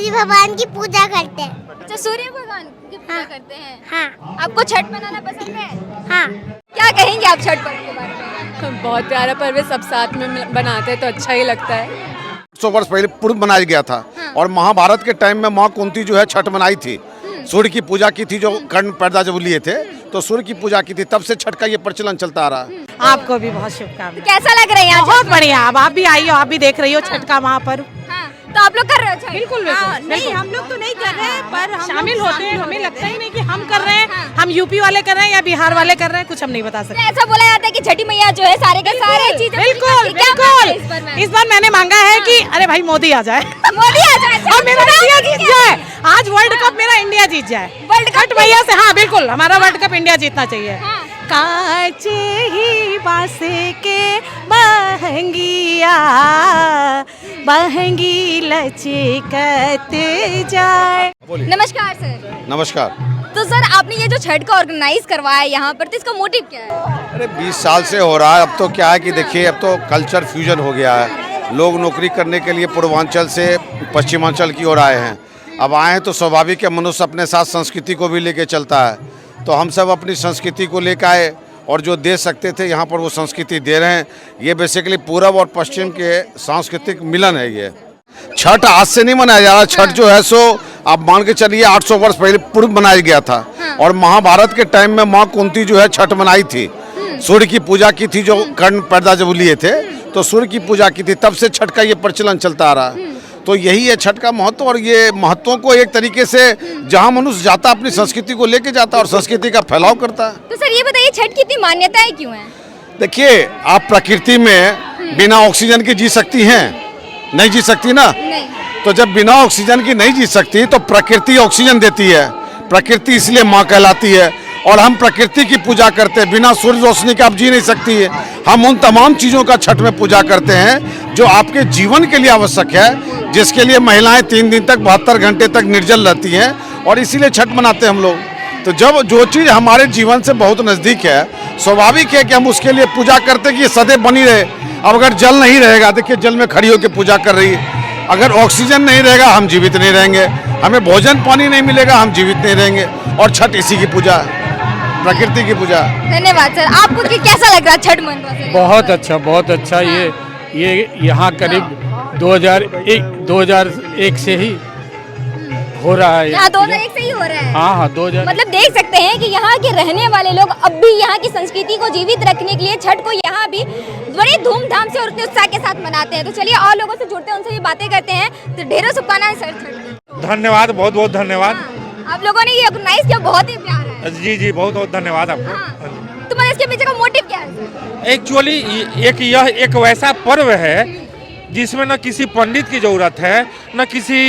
सूर्य भगवान की पूजा करते हैं। अच्छा, सूर्य भगवान की पूजा करते हैं। हाँ आपको छठ मनाना पसंद है? हाँ। क्या कहेंगे आप छठ पर्व के बारे में? बहुत प्यारा पर्व है, सब साथ में बनाते हैं तो अच्छा ही लगता है। 100 वर्ष पहले पूर्व मनाया गया था। और महाभारत के टाइम में माँ कुंती जो है छठ मनाई थी, सूर्य की पूजा की थी। जो कर्ण पैदा जब लिए थे तो सूर्य की पूजा की थी, तब से छठ का ये प्रचलन चलता आ रहा है। आपको भी बहुत शुभकामनाएं। कैसा लग रहा है यहाँ? बहुत बढ़िया। अब आप भी आइए, आप भी देख रही हो छठ का महापर्व। हाँ, तो आप लोग कर रहे हो छठ? बिल्कुल बिल्कुल। नहीं, हम लोग तो नहीं कर रहे हैं, पर हम शामिल लोग होते हैं। हमें लगता ही नहीं कि हम कर रहे हैं, हाँ। हम यूपी वाले कर रहे हैं या बिहार वाले कर रहे हैं, कुछ हम नहीं बता सकते। ऐसा बोला जाता है कि छठी मैया जो है सारे के सारे चीजें पूरी बिल्कुल करती है। क्या मानते हैं इस बिल्कुल। बार इस बार मैंने मांगा है कि अरे भाई मोदी आ जाए मोदी आ जाए और मेरा इंडिया जीत जाए। आज वर्ल्ड कप मेरा इंडिया जीत जाए। वर्ल्ड कप छठ मैया से। हाँ बिल्कुल, हमारा वर्ल्ड कप इंडिया जीतना चाहिए। हाँ। कांचे ही बासे के महंगिया महंगी लचकते जाए। नमस्कार सर। नमस्कार। तो सर, आपने ये जो छठ का ऑर्गेनाइज करवाया यहाँ पर, तो इसका मोटिव क्या है? अरे 20 साल से हो रहा है। अब तो क्या है कि देखिए, अब तो कल्चर फ्यूजन हो गया है। लोग नौकरी करने के लिए पूर्वांचल से पश्चिमांचल की ओर आए हैं। अब आए हैं तो स्वाभाविक है, मनुष्य अपने साथ संस्कृति को भी लेके चलता है। तो हम सब अपनी संस्कृति को लेकर आए और जो दे सकते थे यहाँ पर वो संस्कृति दे रहे हैं। ये बेसिकली पूरब और पश्चिम के सांस्कृतिक मिलन है। ये छठ आज से नहीं मनाया जा रहा। छठ जो है सो आप मान के चलिए 800 वर्ष पहले पूर्व मनाया गया था। और महाभारत के टाइम में माँ कुंती जो है छठ मनाई थी, सूर्य की पूजा की थी। जो कर्ण पैदा जब लिए थे तो सूर्य की पूजा की थी, तब से छठ का ये प्रचलन चलता आ रहा है। तो यही है छठ का महत्व। और ये महत्वों को एक तरीके से जहाँ मनुष्य जाता अपनी संस्कृति को लेके जाता और संस्कृति का फैलाव करता है। तो सर ये बताइए, छठ की इतनी मान्यताएं क्यों है? देखिए, आप प्रकृति में बिना ऑक्सीजन के जी सकती हैं? नहीं जी सकती ना। नहीं। तो जब बिना ऑक्सीजन की नहीं जी सकती तो प्रकृति ऑक्सीजन देती है। प्रकृति इसलिए माँ कहलाती है। और हम प्रकृति की पूजा करते हैं। बिना सूर्य रोशनी के आप जी नहीं सकती है। हम उन तमाम चीज़ों का छठ में पूजा करते हैं जो आपके जीवन के लिए आवश्यक है, जिसके लिए महिलाएं 3 दिन तक 72 घंटे तक निर्जल रहती हैं। और इसीलिए छठ मनाते हैं हम लोग। तो जब जो चीज़ हमारे जीवन से बहुत नज़दीक है, स्वाभाविक है कि हम उसके लिए पूजा करते हैं कि ये सदैव बनी रहे। अब अगर जल नहीं रहेगा, देखिए जल में खड़ी होकर पूजा कर रही है। अगर ऑक्सीजन नहीं रहेगा हम जीवित नहीं रहेंगे। हमें भोजन पानी नहीं मिलेगा हम जीवित नहीं रहेंगे। और छठ इसी की पूजा है, प्रकृति की पूजा। धन्यवाद सर। आपको कैसा लग रहा है छठ मनवा से? बहुत अच्छा, बहुत अच्छा। ये यहाँ करीब 2001 से ही हो रहा है। यहाँ 2001 से ही हो रहा है? हाँ 2000। मतलब देख सकते हैं कि यहाँ के रहने वाले लोग अब भी यहाँ की संस्कृति को जीवित रखने के लिए छठ को यहाँ भी बड़ी धूमधाम से और उतने उत्साह के साथ मनाते हैं। तो चलिए और लोगों से जुड़ते हैं, उनसे भी बातें करते हैं। तो ढेरों शुभकामनाएं सर छठ की। धन्यवाद, बहुत बहुत धन्यवाद। हाँ, आप लोगों ने ये ऑर्गेनाइज किया, बहुत ही प्यारा है। जी जी, बहुत बहुत धन्यवाद आपको। हाँ। तो मतलब इसके पीछे का मोटिव क्या है? एक्चुअली यह एक वैसा पर्व है जिसमें न किसी पंडित की जरूरत है, न किसी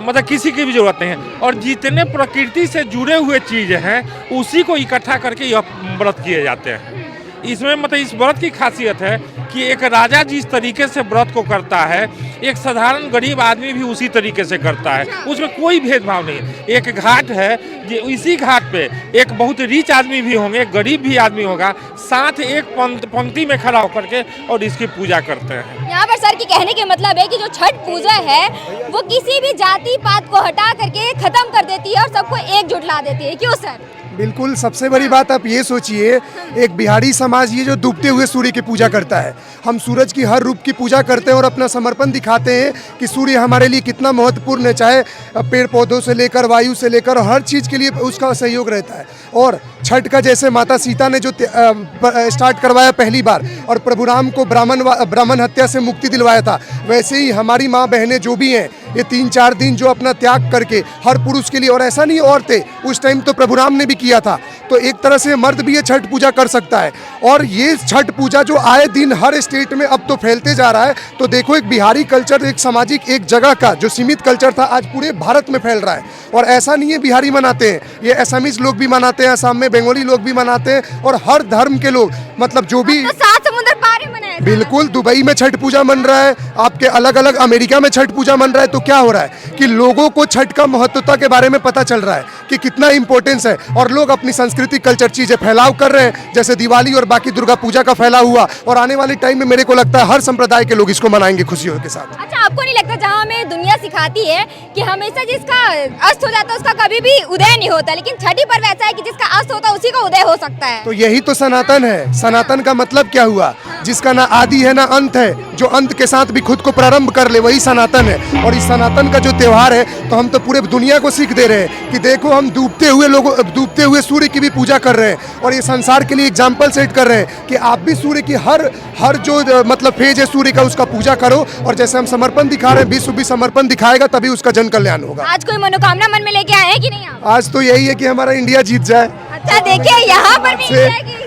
मतलब किसी की भी जरूरत नहीं है। और जितने प्रकृति से जुड़े हुए चीज़ हैं उसी को इकट्ठा करके यह व्रत किए जाते हैं। इसमें मतलब इस व्रत की खासियत है कि एक राजा जिस तरीके से व्रत को करता है, एक साधारण गरीब आदमी भी उसी तरीके से करता है। उसमें कोई भेदभाव नहीं है। एक घाट है, इसी घाट पे एक बहुत रिच आदमी भी होंगे, एक गरीब भी आदमी होगा, साथ एक पंक्ति में खड़ा होकर के और इसकी पूजा करते हैं। यहाँ पर सर की कहने के मतलब है कि जो छठ पूजा है वो किसी भी जाति पात को हटा करके खत्म कर देती है और सबको एकजुट ला देती है। क्यों सर? बिल्कुल। सबसे बड़ी बात आप ये सोचिए, एक बिहारी समाज ये जो डूबते हुए सूर्य की पूजा करता है, हम सूरज की हर रूप की पूजा करते हैं और अपना समर्पण दिखाते हैं कि सूर्य हमारे लिए कितना महत्वपूर्ण है। चाहे पेड़ पौधों से लेकर वायु से लेकर हर चीज़ के लिए उसका सहयोग रहता है। और छठ का जैसे माता सीता ने जो स्टार्ट करवाया पहली बार और प्रभु राम को ब्राह्मण हत्या से मुक्ति दिलवाया था, वैसे ही हमारी माँ बहनें जो भी हैं ये 3-4 दिन जो अपना त्याग करके हर पुरुष के लिए, और ऐसा नहीं औरतें, उस टाइम तो प्रभु राम ने भी किया था, तो एक तरह से मर्द भी ये छठ पूजा कर सकता है। और ये छठ पूजा जो आए दिन हर स्टेट में अब तो फैलते जा रहा है। तो देखो, एक बिहारी कल्चर, एक सामाजिक एक जगह का जो सीमित कल्चर था आज पूरे भारत में फैल रहा है। और ऐसा नहीं है बिहारी मनाते हैं, ये असमीज लोग भी मनाते हैं, असम में बंगाली लोग भी मनाते हैं और हर धर्म के लोग, मतलब जो भी 7 समुद्र पार ही मनाया बिल्कुल, दुबई में छठ पूजा मन रहा है, आपके अलग अलग अमेरिका में छठ पूजा मन रहा है, तो क्या हो रहा है कि लोगों को छठ का महत्वता के बारे में पता चल रहा है कि कितना इंपॉर्टेंस है, और लोग अपनी संस्कृति कल्चर चीजें फैलाव कर रहे हैं, जैसे दिवाली और बाकी दुर्गा पूजा का फैलाव हुआ, और आने वाले टाइम में मेरे को लगता है हर संप्रदाय के लोग इसको मनाएंगे खुशियों के साथ। अच्छा, आपको नहीं लगता जहाँ हमें दुनिया सिखाती है कि हमेशा जिसका अस्त हो जाता है उसका कभी भी उदय नहीं होता, लेकिन छठी पर्व ऐसा है कि जिसका अस्त होता है उसी का उदय हो सकता है। तो यही तो सनातन है। सनातन का मतलब क्या हुआ? जिसका ना आदि है ना अंत है, जो अंत के साथ भी खुद को प्रारंभ कर ले, वही सनातन है। और इस सनातन का जो त्योहार है, तो हम तो पूरे दुनिया को सीख दे रहे हैं कि देखो, हम डूबते हुए सूर्य की भी पूजा कर रहे हैं, और ये संसार के लिए एग्जाम्पल सेट कर रहे हैं कि आप भी सूर्य की हर जो मतलब फेज है सूर्य का, उसका पूजा करो। और जैसे हम समर्पण दिखा रहे हैं, विश्व भी समर्पण दिखाएगा, तभी उसका जन कल्याण होगा। आज कोई मनोकामना मन में लेके आए हैं कि नहीं आप? आज तो यही है कि हमारा इंडिया जीत जाए। अच्छा, देखिए यहाँ पर भी इंडिया की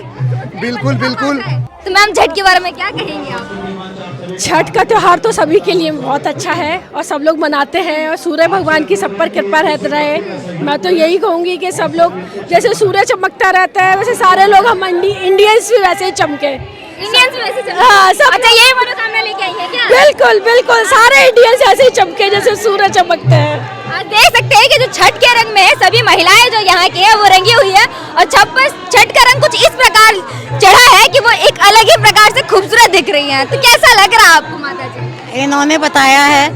बिल्कुल बिल्कुल। तो मैम, छठ के बारे में क्या कहेंगे आप? छठ का त्योहार तो सभी के लिए बहुत अच्छा है और सब लोग मनाते हैं, और सूर्य भगवान की सब पर कृपा रहती रहे। मैं तो यही कहूँगी कि सब लोग, जैसे सूर्य चमकता रहता है वैसे सारे लोग, हम इंडियंस भी वैसे ही चमके। इंडियंस में वैसे हाँ, सब। अच्छा, यही मनोकामना लेके आई है क्या? बिल्कुल बिल्कुल, सारे इंडियंस ऐसे ही चमके जैसे सूर्य चमकते हैं। आप देख सकते हैं कि जो छठ के रंग में है, सभी महिलाएं जो यहाँ की है वो रंगी हुई है, और छठ का रंग कुछ इस प्रकार चढ़ा है कि वो एक अलग ही प्रकार से खूबसूरत दिख रही हैं। तो कैसा लग रहा है आपको माता जी? इन्होंने बताया है,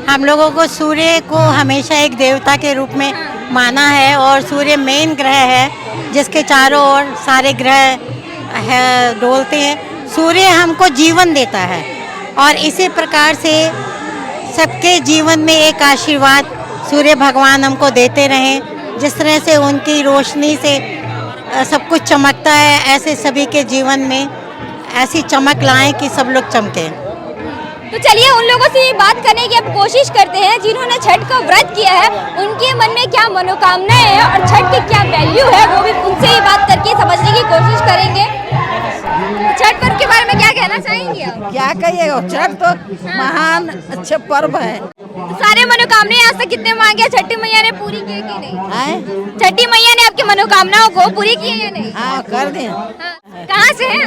हम लोगों को सूर्य को हमेशा एक देवता के रूप में माना है, और सूर्य मेन ग्रह है जिसके चारों ओर सारे ग्रह डोलते हैं। सूर्य हमको जीवन देता है, और इसी प्रकार से सबके जीवन में एक आशीर्वाद सूर्य भगवान हमको देते रहें। जिस तरह से उनकी रोशनी से सब कुछ चमकता है, ऐसे सभी के जीवन में ऐसी चमक लाएं कि सब लोग चमकें। तो चलिए उन लोगों से बात करने की अब कोशिश करते हैं जिन्होंने छठ का व्रत किया है, उनके मन में क्या मनोकामनाएं हैं और छठ की क्या वैल्यू है, वो भी उनसे ही बात करके समझने की कोशिश करेंगे। छठ पर्व के बारे में क्या कहना चाहेंगे आप? क्या कहिएगा, छठ तो महान अच्छा पर्व है। तो सारे मनोकामनाएं आज तक कितने मांगे, छठी मैया ने पूरी की कि नहीं? छठी मैया ने आपकी मनोकामनाओं को पूरी की है या नहीं? हाँ, कर दें। कहाँ से हैं?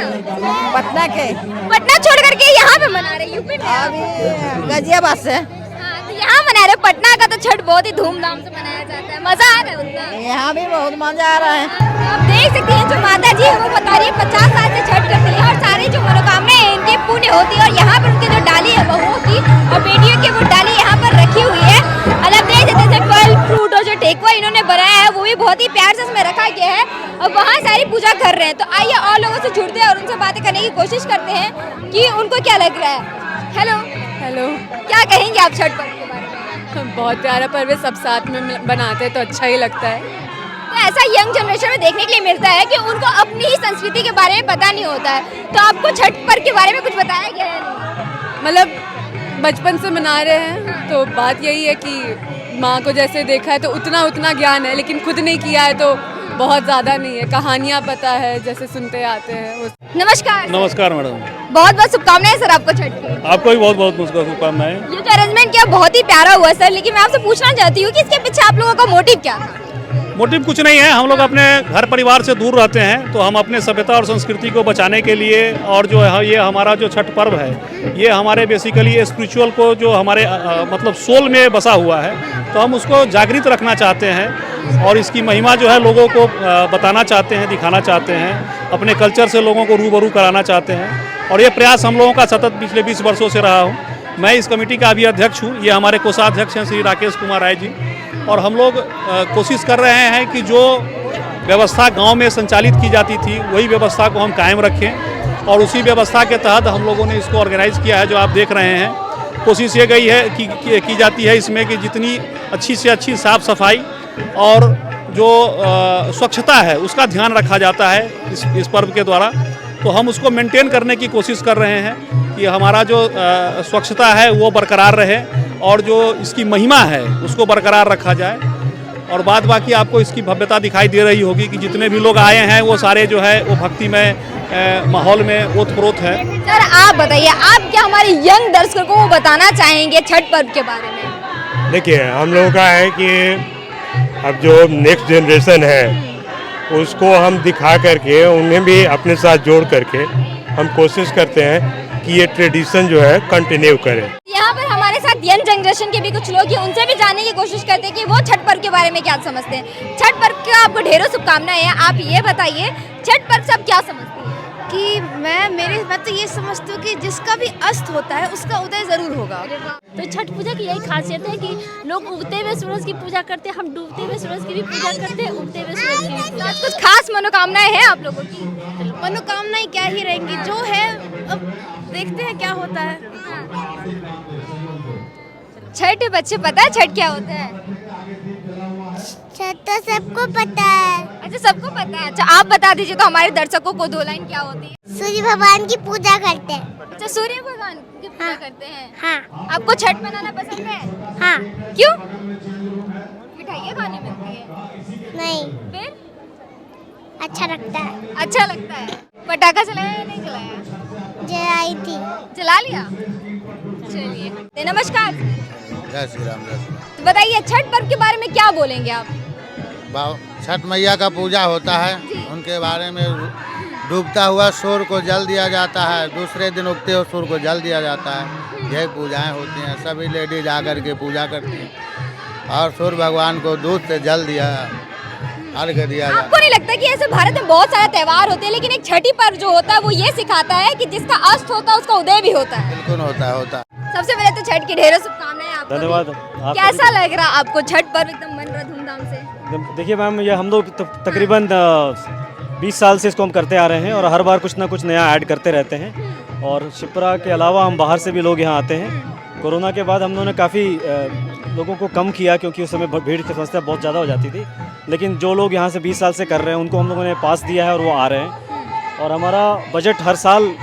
पटना के। पटना छोड़ करके यहाँ पे मना रहे, यूपी में? अभी गाजियाबाद से। हाँ, तो यहाँ मना रहे। पटना का तो छठ बहुत ही धूमधाम से मनाया जाता है, मजा आ रहा है उतना। यहाँ भी बहुत मजा आ रहा है। आप देख सकते हैं जो माता जी है वो बता रही है 50 साल से छठ करती है, और सारी जो मनोकामनाएं हैं इनकी पूर्ण होती है, और यहाँ पर उनकी जो डाली है बहुओं की और बेटियों की वो डाली यहाँ पर रखी हुई है। और आप देख सकते हैं फल फ्रूट और जो ठेकुआ इन्होंने बनाया है वो भी बहुत ही प्यार से इसमें रखा गया है, और वहाँ सारी पूजा कर रहे हैं। तो आइए और लोगों से जुड़ते हैं और उनसे बातें करने की कोशिश करते हैं कि उनको क्या लग रहा है। हेलो हेलो, क्या कहेंगे आप छठ पर्व के बारे में? बहुत प्यारा पर्व है, सब साथ में बनाते हैं तो अच्छा ही लगता है। तो ऐसा यंग जनरेशन में देखने के लिए मिलता है कि उनको अपनी ही संस्कृति के बारे में पता नहीं होता है। तो आपको छठ पर्व के बारे में कुछ बताया गया है? मतलब बचपन से मना रहे हैं, तो बात यही है कि माँ को जैसे देखा है तो उतना ज्ञान है, लेकिन खुद नहीं किया है तो बहुत ज़्यादा नहीं है। कहानियाँ पता है, जैसे सुनते आते हैं। नमस्कार। नमस्कार मैडम, बहुत बहुत शुभकामनाएं सर आपको छठ की। आपको भी बहुत बहुत शुभकामनाएं। ये जो अरेंजमेंट किया बहुत ही प्यारा हुआ सर, लेकिन मैं आपसे पूछना चाहती हूँ कि इसके पीछे आप लोगों का मोटिव क्या था? मोटिव कुछ नहीं है, हम लोग अपने घर परिवार से दूर रहते हैं, तो हम अपने सभ्यता और संस्कृति को बचाने के लिए, और जो है ये हमारा जो छठ पर्व है, ये हमारे बेसिकली स्पिरिचुअल को जो हमारे मतलब सोल में बसा हुआ है, तो हम उसको जागृत रखना चाहते हैं, और इसकी महिमा जो है लोगों को बताना चाहते हैं, दिखाना चाहते हैं, अपने कल्चर से लोगों को रूबरू कराना चाहते हैं। और ये प्रयास हम लोगों का सतत पिछले 20 वर्षों से रहा हूँ। मैं इस कमेटी का अभी अध्यक्ष हूँ, ये हमारे कोषाध्यक्ष हैं श्री राकेश कुमार राय जी, और हम लोग कोशिश कर रहे हैं कि जो व्यवस्था गांव में संचालित की जाती थी वही व्यवस्था को हम कायम रखें, और उसी व्यवस्था के तहत हम लोगों ने इसको ऑर्गेनाइज़ किया है जो आप देख रहे हैं। कोशिश ये गई है कि की जाती है इसमें कि जितनी अच्छी से अच्छी साफ़ सफाई और जो स्वच्छता है उसका ध्यान रखा जाता है इस पर्व के द्वारा। तो हम उसको मेंटेन करने की कोशिश कर रहे हैं कि हमारा जो स्वच्छता है वो बरकरार रहे, और जो इसकी महिमा है उसको बरकरार रखा जाए। और बाद बाकी आपको इसकी भव्यता दिखाई दे रही होगी कि जितने भी लोग आए हैं वो सारे जो है वो भक्ति में माहौल में ओतप्रोत है। सर आप बताइए, आप क्या हमारे यंग दर्शकों को बताना चाहेंगे छठ पर्व के बारे में? देखिए, हम लोगों का है कि अब जो नेक्स्ट जनरेशन है उसको हम दिखा करके उन्हें भी अपने साथ जोड़ करके हम कोशिश करते हैं कि ये ट्रेडिशन जो है कंटिन्यू करें। यहाँ पर हमारे साथ यंग जनरेशन के भी कुछ लोग हैं, उनसे भी जानने की कोशिश करते हैं कि वो छठ पर्व के बारे में क्या समझते हैं। छठ पर्व की आपको ढेरों शुभकामनाएं हैं। आप ये बताइए छठ पर्व से आप क्या समझते हैं? कि मैं तो ये समझती हूँ कि जिसका भी अस्त होता है उसका उदय जरूर होगा। तो छठ पूजा की यही खासियत है कि लोग उगते हुए सूरज की पूजा करते हैं, हम डूबते हुए सूरज की भी पूजा करते हैं, उगते हुए सूरज की भी पूजा। आज कुछ खास मनोकामनाएं हैं आप लोगों की? मनोकामनाएं क्या ही रहेंगी, जो है अब देखते हैं क्या होता है। छठ बच्चे पता है छठ क्या होता है? छठ तो सबको पता है। अच्छा सबको पता है। अच्छा आप बता दीजिए तो हमारे दर्शकों को 2 लाइन क्या होती है? सूर्य भगवान की पूजा करते हैं। अच्छा सूर्य भगवान की पूजा करते हैं। हाँ आपको छठ मनाना पसंद है? हाँ। क्यों? मिठाइयाँ खाने मिलती है? नहीं, फिर अच्छा लगता है। अच्छा लगता है। पटाखा चलाया या नहीं चलाया? जलाई थी। चला लिया। चलिए नमस्कार। जय श्री राम। जय श्री राम। तो बताइए छठ पर्व के बारे में क्या बोलेंगे आप? छठ मैया का पूजा होता है, उनके बारे में डूबता हुआ सूर्य को जल दिया जाता है, दूसरे दिन उगते हुए सूर्य को जल दिया जाता है। यही पूजाएं होती हैं, सभी लेडीज आकर के पूजा करती हैं और सूर्य भगवान को दूध से जल दिया अर्घ्य दिया जाता है। आपको नहीं लगता कि ऐसे भारत में बहुत सारे त्योहार होते हैं, लेकिन एक छठी पर्व जो होता है वो ये सिखाता है कि जिसका अस्त होता है उसका उदय भी होता है? बिल्कुल होता है। सबसे पहले तो छठ की ढेरों शुभकामनाएं आपको। धन्यवाद। कैसा लग रहा आपको छठ पर्व? एकदम मन रहा धूमधाम से। देखिए मैम, ये हम लोग तकरीबन 20 साल से इसको हम करते आ रहे हैं और हर बार कुछ ना कुछ नया ऐड करते रहते हैं। और शिप्रा के अलावा हम बाहर से भी लोग यहाँ आते हैं। कोरोना के बाद हम लोगों ने काफ़ी लोगों को कम किया क्योंकि उस समय भीड़ की समस्या बहुत ज़्यादा हो जाती थी, लेकिन जो लोग यहाँ से 20 साल से कर रहे हैं उनको हम लोगों ने पास दिया है और वो आ रहे हैं। और हमारा बजट हर साल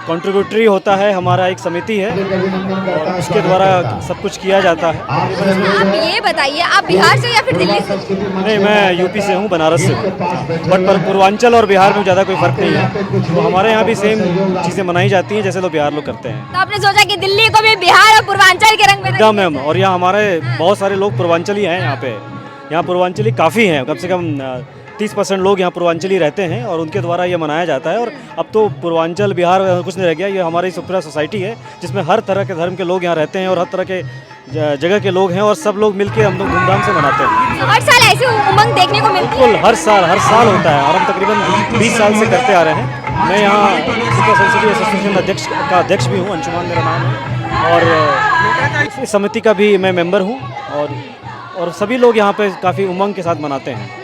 कंट्रीब्यूटरी होता है, हमारा एक समिति है और उसके द्वारा सब कुछ किया जाता है। आप ये बताइए आप बिहार से या फिर दिल्ली से? नहीं, मैं यूपी से हूँ, बनारस से हूँ, बट पर पूर्वांचल और बिहार में ज़्यादा कोई फ़र्क नहीं है। तो हमारे यहाँ भी सेम चीज़ें मनाई जाती हैं जैसे लोग बिहार लोग करते हैं। तो आपने सोचा कि दिल्ली को भी बिहार और पूर्वांचल के रंग में एकदम मैम। और यहाँ हमारे बहुत सारे लोग पूर्वांचली हैं, यहाँ पूर्वांचली काफ़ी हैं, कम से कम 30% लोग यहाँ पूर्वांचली रहते हैं और उनके द्वारा ये मनाया जाता है। और अब तो पूर्वांचल बिहार कुछ नहीं रह गया, ये हमारी सुप्रा सोसाइटी है जिसमें हर तरह के धर्म के लोग यहाँ रहते हैं और हर तरह के जगह के लोग हैं और सब लोग मिलकर हम लोग धूमधाम से मनाते हैं। हर साल ऐसी उमंग देखने को मिलती है? बिल्कुल, हर साल होता है और हम तकरीबन 20 साल से करते आ रहे हैं। मैं यहाँ सुप्रा सोसाइटी एसोसिएशन का अध्यक्ष भी हूँ, अंशुमान मेरा नाम है, और इस समिति का भी मैं मेंबर हूँ और सभी लोग यहाँ पे काफ़ी उमंग के साथ मनाते हैं।